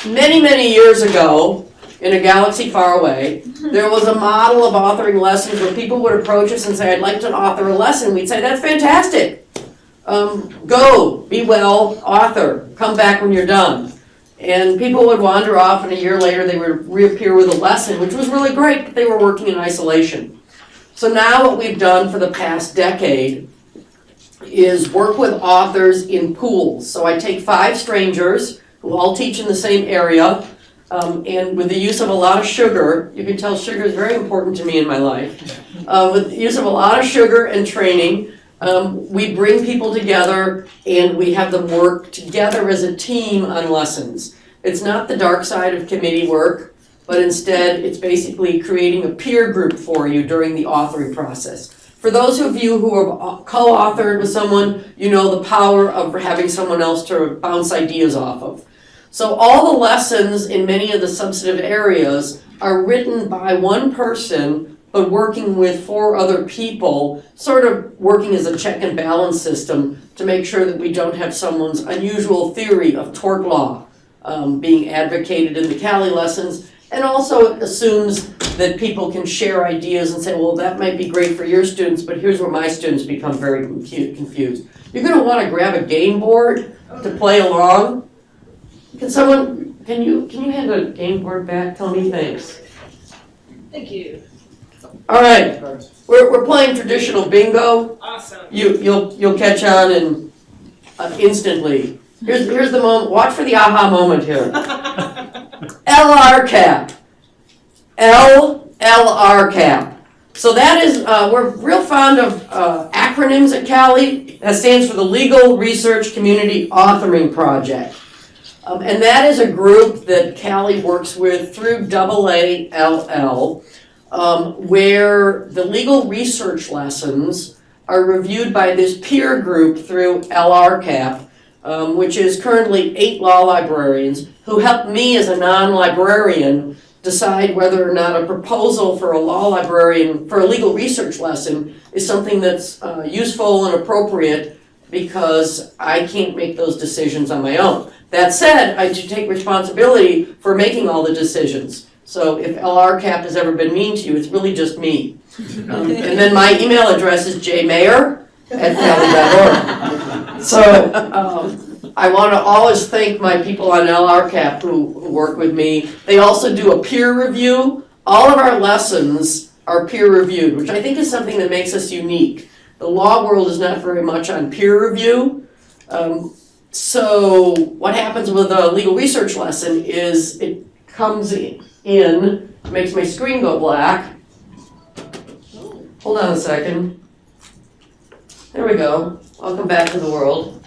Speaker 1: many, many years ago, in a galaxy far away, there was a model of authoring lessons where people would approach us and say, I'd like to author a lesson. We'd say, that's fantastic. Go, be well, author, come back when you're done. And people would wander off, and a year later they would reappear with a lesson, which was really great, but they were working in isolation. So now what we've done for the past decade is work with authors in pools. So I take 5 strangers who all teach in the same area, and with the use of a lot of sugar, you can tell sugar is very important to me in my life. With the use of a lot of sugar and training, we bring people together and we have them work together as a team on lessons. It's not the dark side of committee work, but instead it's basically creating a peer group for you during the authoring process. For those of you who have co-authored with someone, you know the power of having someone else to bounce ideas off of. So all the lessons in many of the substantive areas are written by one person, but working with 4 other people, sort of working as a check and balance system to make sure that we don't have someone's unusual theory of tort law being advocated in the CALI lessons. And also it assumes that people can share ideas and say, well, that might be great for your students, but here's where my students become very confused. You're going to want to grab a game board to play along. Can you hand a game board back? Tell me thanks.
Speaker 3: Thank you.
Speaker 1: All right, we're playing traditional bingo.
Speaker 3: Awesome.
Speaker 1: You'll catch on and instantly. Here's the moment. Watch for the aha moment here. LR cap. LR cap. So that is we're real fond of acronyms at CALI. That stands for the Legal Research Community Authoring Project. And that is a group that CALI works with through AALL, where the legal research lessons are reviewed by this peer group through LRCAP, which is currently 8 law librarians who help me as a non-librarian decide whether or not a proposal for a law librarian, for a legal research lesson, is something that's useful and appropriate, because I can't make those decisions on my own. That said, I do take responsibility for making all the decisions. So if LRCAP has ever been mean to you, it's really just me. And then my email address is jmayer@cali.org. So I want to always thank my people on LRCAP who work with me. They also do a peer review. All of our lessons are peer reviewed, which I think is something that makes us unique. The law world is not very much on peer review. So what happens with a legal research lesson is it comes in, makes my screen go black. Hold on a second. There we go. Welcome back to the world.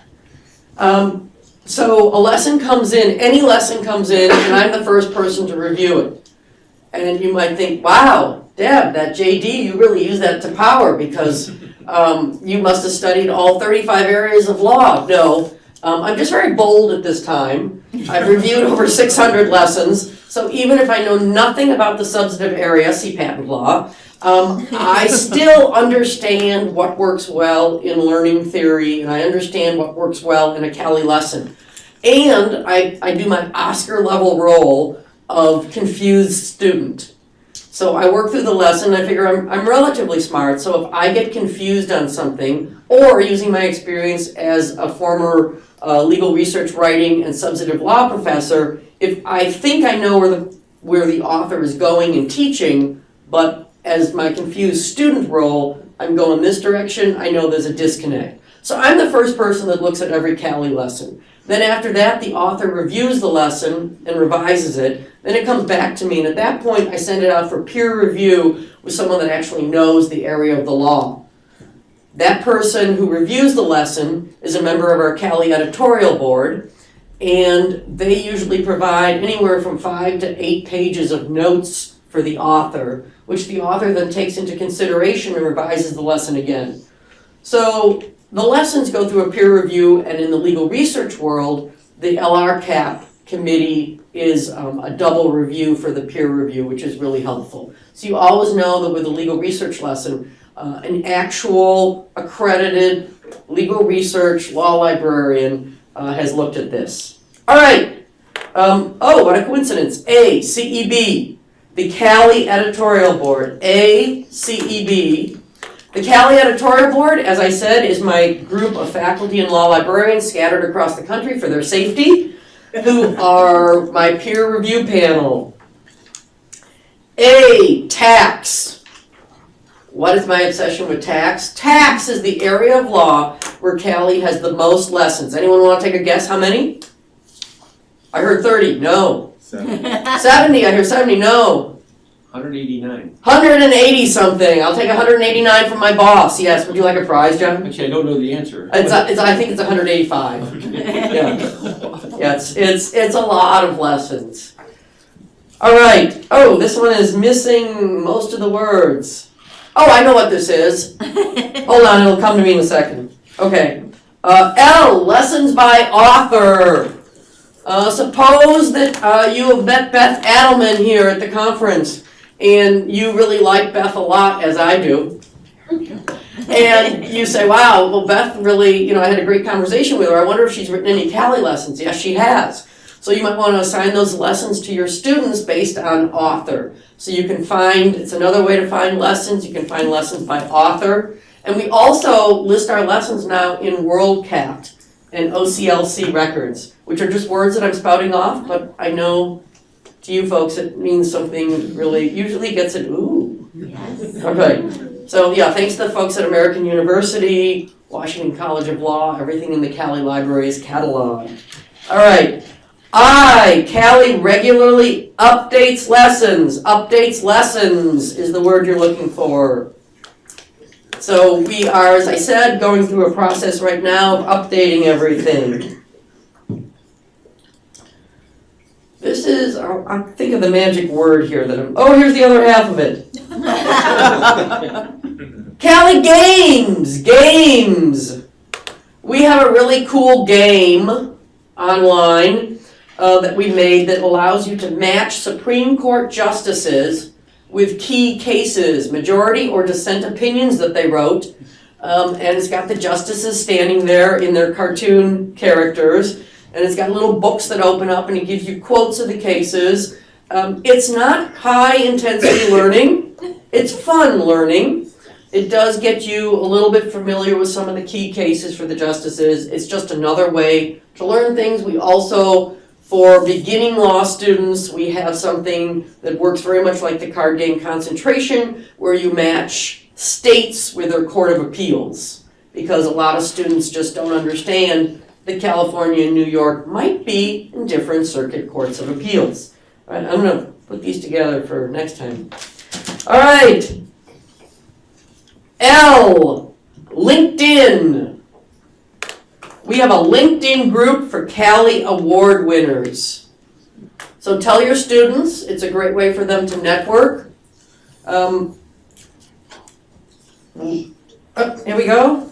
Speaker 1: So a lesson comes in, any lesson comes in, and I'm the first person to review it. And you might think, wow, Deb, that JD, you really use that to power, because you must have studied all 35 areas of law. No. I'm just very bold at this time. I've reviewed over 600 lessons, so even if I know nothing about the substantive area, see patent law, I still understand what works well in learning theory, and I understand what works well in a CALI lesson. And I do my Oscar-level role of confused student. So I work through the lesson, I figure I'm relatively smart, so if I get confused on something, or using my experience as a former legal research writing and substantive law professor, if I think I know where the author is going in teaching, but as my confused student role, I'm going this direction, I know there's a disconnect. So I'm the first person that looks at every CALI lesson. Then after that, the author reviews the lesson and revises it. Then it comes back to me, and at that point, I send it out for peer review with someone that actually knows the area of the law. That person who reviews the lesson is a member of our CALI editorial board, and they usually provide anywhere from 5 to 8 pages of notes for the author, which the author then takes into consideration and revises the lesson again. So the lessons go through a peer review, and in the legal research world, the LRCAP committee is a double review for the peer review, which is really helpful. So you always know that with a legal research lesson, an actual accredited legal research law librarian has looked at this. All right. Oh, what a coincidence. A, CEB, the CALI editorial board. A, CEB. The CALI editorial board, as I said, is my group of faculty and law librarians scattered across the country for their safety, who are my peer review panel. A, tax. What is my obsession with tax? Tax is the area of law where CALI has the most lessons. Anyone want to take a guess how many? I heard 30, no. 70, I hear 70, no.
Speaker 4: 189.
Speaker 1: 180 something. I'll take 189 from my boss. Yes, would you like a prize, John?
Speaker 4: Actually, I don't know the answer.
Speaker 1: I think it's 185. Yeah, it's a lot of lessons. All right. Oh, this one is missing most of the words. Oh, I know what this is. Hold on, it'll come to me in a second. Okay. L, lessons by author. Suppose that you have met Beth Adelman here at the conference, and you really like Beth a lot, as I do. And you say, wow, well, Beth really, I had a great conversation with her. I wonder if she's written any CALI lessons. Yes, she has. So you might want to assign those lessons to your students based on author. So you can find, it's another way to find lessons. You can find lessons by author. And we also list our lessons now in WorldCat and OCLC records, which are just words that I'm spouting off, but I know to you folks it means something really, usually gets it, ooh.
Speaker 8: Yes.
Speaker 1: Okay, so yeah, thanks to the folks at American University, Washington College of Law, everything in the CALI library is cataloged. All right, CALI regularly updates lessons. Updates lessons is the word you're looking for. So we are, as I said, going through a process right now of updating everything. This is, I'm thinking of the magic word here here's the other half of it. CALI games. We have a really cool game online that we made that allows you to match Supreme Court justices with key cases, majority or dissent opinions that they wrote. And it's got the justices standing there in their cartoon characters. And it's got little books that open up and it gives you quotes of the cases. It's not high intensity learning. It's fun learning. It does get you a little bit familiar with some of the key cases for the justices. It's just another way to learn things. We also, for beginning law students, we have something that works very much like the card game Concentration, where you match states with their Court of Appeals. Because a lot of students just don't understand that California and New York might be in different circuit courts of appeals. All right, I'm gonna put these together for next time. All right. L, LinkedIn. We have a LinkedIn group for CALI award winners. So tell your students, it's a great way for them to network. Here we go.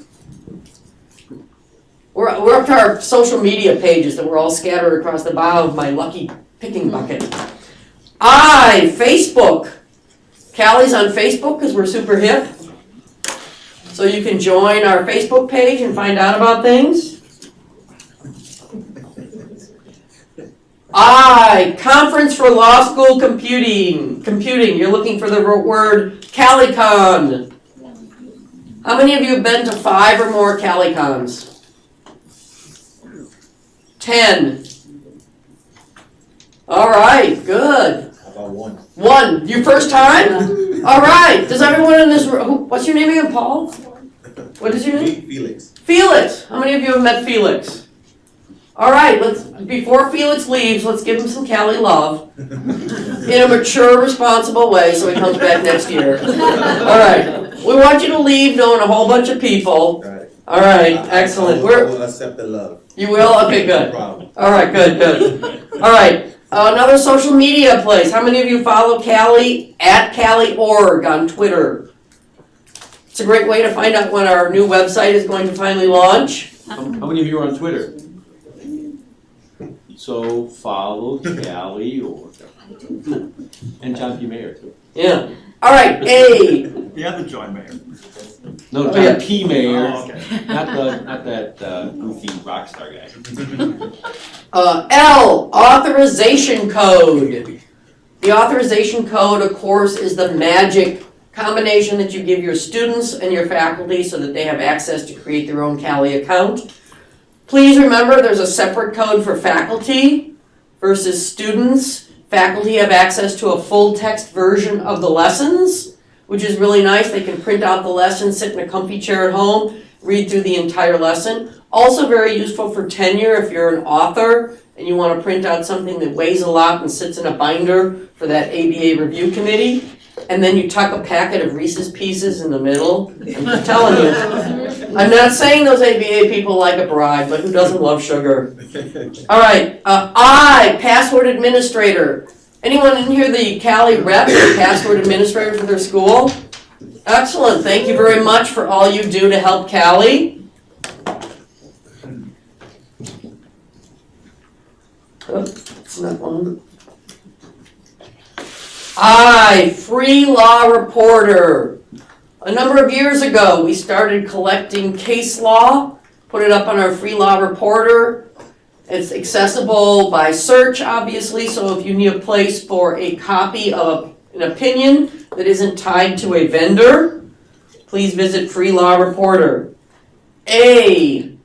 Speaker 1: We're up to our social media pages that we're all scattered across the bottom of my lucky picking bucket. Facebook. CALI's on Facebook because we're super hip. So you can join our Facebook page and find out about things. Conference for Law School Computing. You're looking for the word CaliCon. How many of you have been to 5 or more CaliCons? 10. All right, good.
Speaker 6: How about one?
Speaker 1: 1. Your first time? All right. Does everyone in this room, what's your name again, Paul? What is your name?
Speaker 6: Felix.
Speaker 1: Felix. How many of you have met Felix? All right, before Felix leaves, let's give him some CALI love in a mature, responsible way so he comes back next year. All right. We want you to leave knowing a whole bunch of people. All right, excellent.
Speaker 6: I will accept the love.
Speaker 1: You will? Okay, good.
Speaker 6: No problem.
Speaker 1: All right, good. All right, another social media place. How many of you follow CALI at CALI.org on Twitter? It's a great way to find out when our new website is going to finally launch.
Speaker 4: How many of you are on Twitter? So follow CALI or, and John P. Mayer too.
Speaker 1: Yeah. All right, A.
Speaker 5: The other John Mayer.
Speaker 4: No,
Speaker 1: Oh,
Speaker 4: John
Speaker 1: yeah.
Speaker 4: P. Mayer,
Speaker 5: Oh, okay.
Speaker 4: not that goofy rock star guy.
Speaker 1: L, authorization code. The authorization code, of course, is the magic combination that you give your students and your faculty so that they have access to create their own CALI account. Please remember there's a separate code for faculty versus students. Faculty have access to a full text version of the lessons, which is really nice. They can print out the lesson, sit in a comfy chair at home, read through the entire lesson. Also very useful for tenure if you're an author and you want to print out something that weighs a lot and sits in a binder for that ABA review committee. And then you tuck a packet of Reese's Pieces in the middle. I'm just telling you. I'm not saying those ABA people like a bride, but who doesn't love sugar? All right, I, password administrator. Anyone in here the CALI rep or password administrator for their school? Excellent, thank you very much for all you do to help CALI. Oh, it's not on. I, free law reporter. A number of years ago, we started collecting case law, put it up on our free law reporter. It's accessible by search, obviously, so if you need a place for a copy of an opinion that isn't tied to a vendor, please visit Free Law Reporter. A,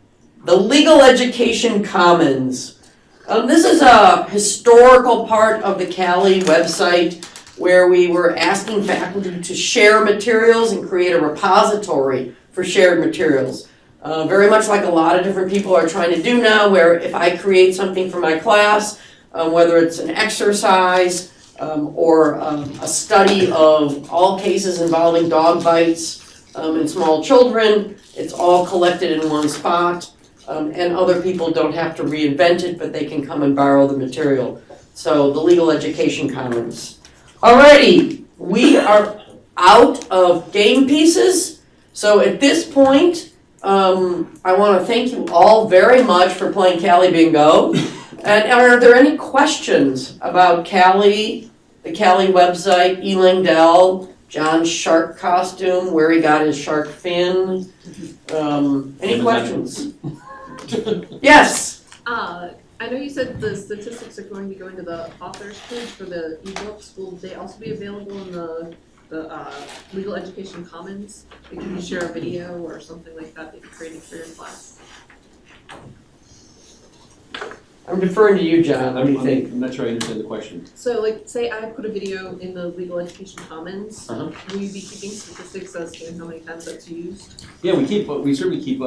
Speaker 1: the Legal Education Commons. This is a historical part of the CALI website where we were asking faculty to share materials and create a repository for shared materials. Very much like a lot of different people are trying to do now, where if I create something for my class, whether it's an exercise or a study of all cases involving dog bites in small children, it's all collected in one spot, and other people don't have to reinvent it, but they can come and borrow the material. So the Legal Education Commons. Alrighty, we are out of game pieces, so at this point, I want to thank you all very much for playing CALI Bingo. And are there any questions about CALI, the CALI website, E. Langdell, John's shark costume, where he got his shark fin? Any questions? Yes?
Speaker 3: I know you said the statistics are going to go into the authors page for the ebooks. Will they also be available in the Legal Education Commons? Like, can you share a video or something like that that you're creating for your class?
Speaker 1: I'm deferring to you, John. What do you think?
Speaker 4: I'm not sure I understand the question.
Speaker 3: So, like, say I put a video in the Legal Education Commons,
Speaker 4: Uh-huh.
Speaker 3: will you be keeping statistics as to how many times that's used?
Speaker 4: Yeah, we certainly keep,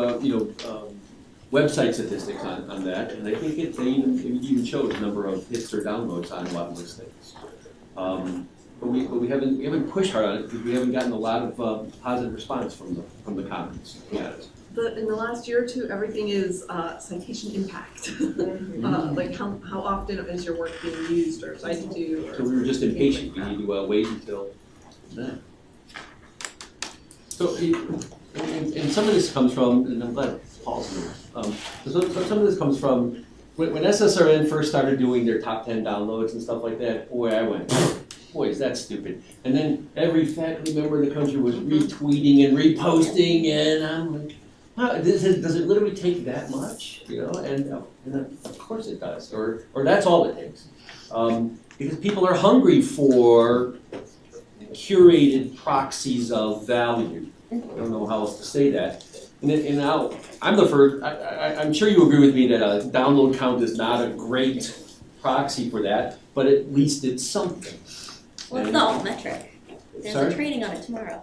Speaker 4: website statistics on that, and I think they even shows the number of hits or downloads on a lot of those things. But we haven't pushed hard on it because we haven't gotten a lot of positive response from the comments. Yeah.
Speaker 3: In the last year or two, everything is citation impact. Like how often is your work being used or cited to?
Speaker 4: So we were just impatient. We need to wait until then. So, and some of this comes from, and I'm glad Paul's here. So some of this comes from when SSRN first started doing their top 10 downloads and stuff like that. Boy, I went, boy, is that stupid. And then every faculty member in the country was retweeting and reposting, and I'm like, does it literally take that much? You know, and of course it does, or that's all it takes, because people are hungry for curated proxies of value. I don't know how else to say that. And now I'm the first. I'm sure you agree with me that a download count is not a great proxy for that, but at least it's something.
Speaker 8: Well, it's the alt metric. There's
Speaker 4: Sorry?
Speaker 8: a training on it tomorrow.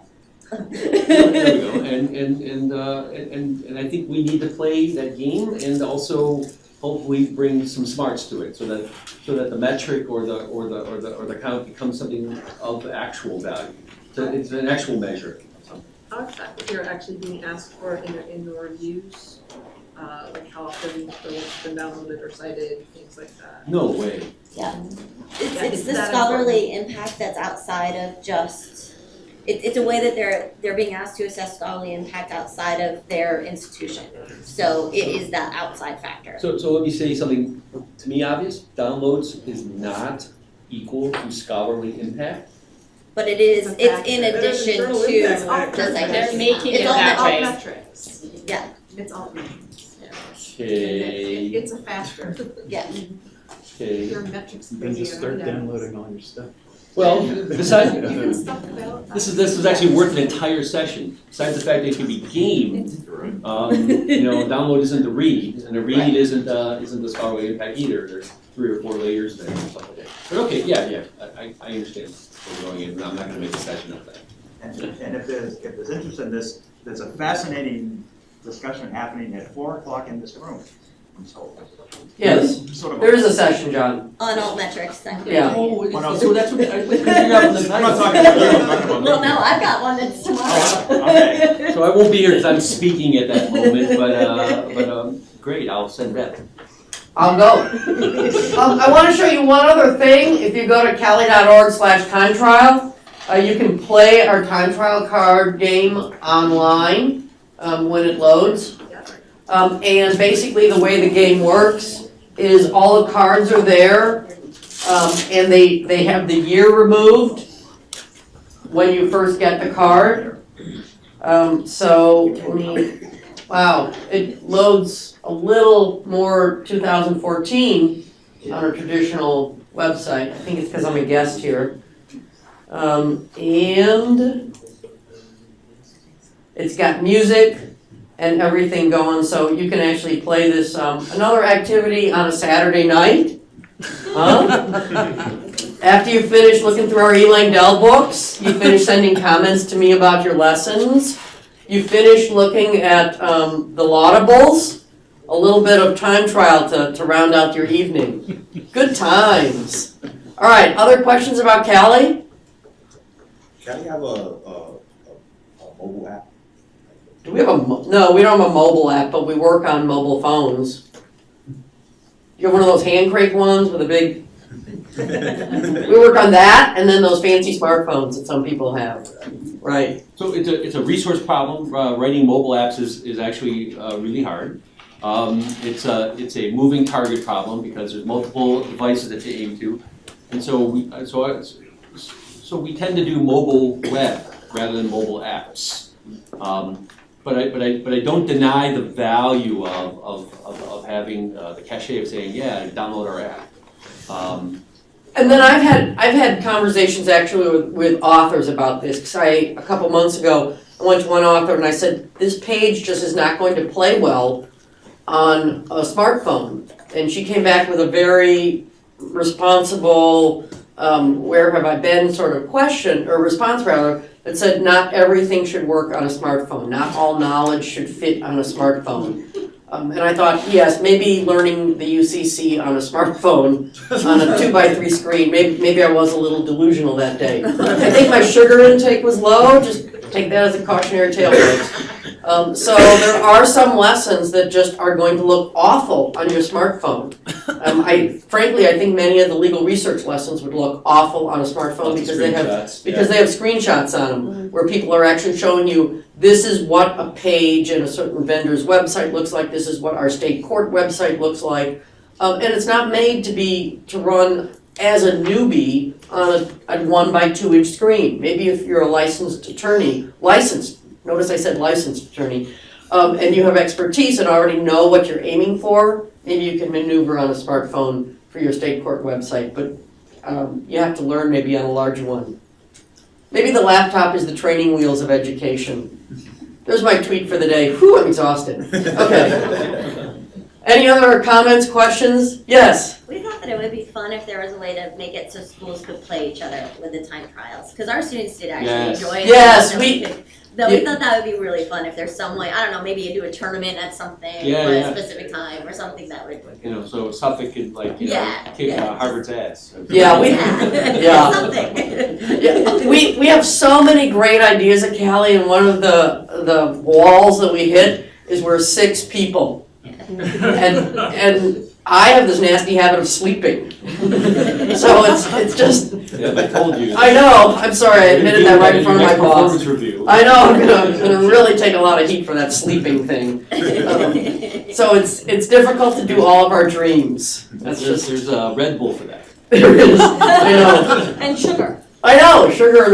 Speaker 4: There we go. And I think we need to play that game and also hopefully bring some smarts to it, so that the metric or the count becomes something of actual value. So it's an actual measure.
Speaker 3: Our faculty are actually being asked for in the reviews, like how often the work's been downloaded or cited, things like that.
Speaker 4: No way.
Speaker 8: Yeah.
Speaker 3: Yeah,
Speaker 8: It's the
Speaker 3: that
Speaker 8: scholarly impact that's outside of just it's a way that they're being asked to assess scholarly impact outside of their institution. So it is that outside factor.
Speaker 4: So let me say something to me obvious. Downloads is not equal to scholarly impact.
Speaker 8: But it is,
Speaker 3: It's a
Speaker 8: it's
Speaker 3: factor.
Speaker 8: in
Speaker 3: It is
Speaker 8: addition
Speaker 3: internal
Speaker 8: to
Speaker 3: impact
Speaker 8: the
Speaker 3: factor.
Speaker 8: citation.
Speaker 2: They're making
Speaker 8: It's
Speaker 2: it
Speaker 8: all
Speaker 2: that
Speaker 8: metrics.
Speaker 2: way.
Speaker 3: metrics.
Speaker 8: Yeah,
Speaker 3: It's all metrics.
Speaker 4: Okay.
Speaker 3: It's a factor.
Speaker 8: yeah.
Speaker 4: Okay.
Speaker 3: Your metrics.
Speaker 9: Then just start
Speaker 3: crazy, I know.
Speaker 9: downloading all your stuff.
Speaker 4: Well, besides,
Speaker 3: Even stuff about.
Speaker 4: this was actually worth an entire session. Besides the fact that it can be gamed, download isn't the read, and the read isn't the scholarly impact either. There's 3 or 4 layers there and stuff like that. But okay, yeah, I understand where we're going in, and I'm not gonna make a session of that.
Speaker 5: And if there's interest in this, there's a fascinating discussion happening at 4 o'clock in this room. So,
Speaker 1: Yes,
Speaker 5: sort of.
Speaker 1: there is a session, John.
Speaker 8: On alt metrics, then.
Speaker 1: Yeah.
Speaker 4: So that's what I couldn't figure out from the
Speaker 5: I'm not
Speaker 4: title.
Speaker 5: talking about you, I'm talking about me.
Speaker 8: Well, no, I've got one that's tomorrow.
Speaker 5: Okay.
Speaker 4: So I won't be here because I'm speaking at that moment, but great, I'll send that.
Speaker 1: I'll go. I want to show you one other thing. If you go to cali.org/time trial, you can play our time trial card game online when it loads. And basically the way the game works is all the cards are there, and they have the year removed when you first get the card. Wow, it loads a little more 2014 on a traditional website. I think it's because I'm a guest here. And it's got music and everything going, so you can actually play this, another activity on a Saturday night. After you finish looking through our Elaine Dell books, you finish sending comments to me about your lessons, you finish looking at the laudables, a little bit of time trial to round out your evening. Good times. All right, other questions about CALI?
Speaker 6: Can you have a mobile app?
Speaker 1: Do we have no, we don't have a mobile app, but we work on mobile phones. You have one of those hand crank ones with a big, we work on that, and then those fancy smartphones that some people have, right?
Speaker 4: So it's a resource problem. Writing mobile apps is actually really hard. It's a moving target problem because there's multiple devices that you aim to, and so we tend to do mobile web rather than mobile apps. But I don't deny the value of having the cachet of saying, yeah, download our app.
Speaker 1: And then I've had conversations actually with authors about this, because a couple months ago, I went to one author and I said, this page just is not going to play well on a smartphone. And she came back with a very responsible, where have I been sort of question, or response rather, that said not everything should work on a smartphone. Not all knowledge should fit on a smartphone. And I thought, yes, maybe learning the UCC on a smartphone on a 2x3 screen, maybe I was a little delusional that day. I think my sugar intake was low, just take that as a cautionary tale, folks. So there are some lessons that just are going to look awful on your smartphone. Frankly, I think many of the legal research lessons would look awful on a smartphone because they have screenshots on them where people are actually showing you this is what a page in a certain vendor's website looks like, this is what our state court website looks like. And it's not made to run as a newbie on a 1x2 inch screen. Maybe if you're a licensed attorney, notice I said licensed attorney, and you have expertise and already know what you're aiming for, maybe you can maneuver on a smartphone for your state court website, but you have to learn maybe on a larger one. Maybe the laptop is the training wheels of education. There's my tweet for the day. Whew, I'm exhausted. Okay. Any other comments, questions? Yes?
Speaker 8: We thought that it would be fun if there was a way to make it so schools could play each other with the time trials, because our students did actually enjoy it.
Speaker 1: Yes,
Speaker 8: we thought that would be really fun if there's some way, I don't know, maybe you do a tournament at something or a specific time or something that would.
Speaker 4: So Suffolk could kick Harvard's ass.
Speaker 1: Yeah,
Speaker 8: Something.
Speaker 1: Yeah, we have so many great ideas at CALI, and one of the walls that we hit is we're 6 people. And I have this nasty habit of sleeping. So it's just,
Speaker 4: Yeah, I told you.
Speaker 1: I know, I'm sorry, I admitted that right in front of my boss.
Speaker 4: Performance review.
Speaker 1: I know, I'm gonna really take a lot of heat for that sleeping thing. So it's difficult to do all of our dreams. That's just,
Speaker 4: There's a Red Bull for that.
Speaker 1: there is, I know.
Speaker 8: And sugar.
Speaker 1: I know, sugar and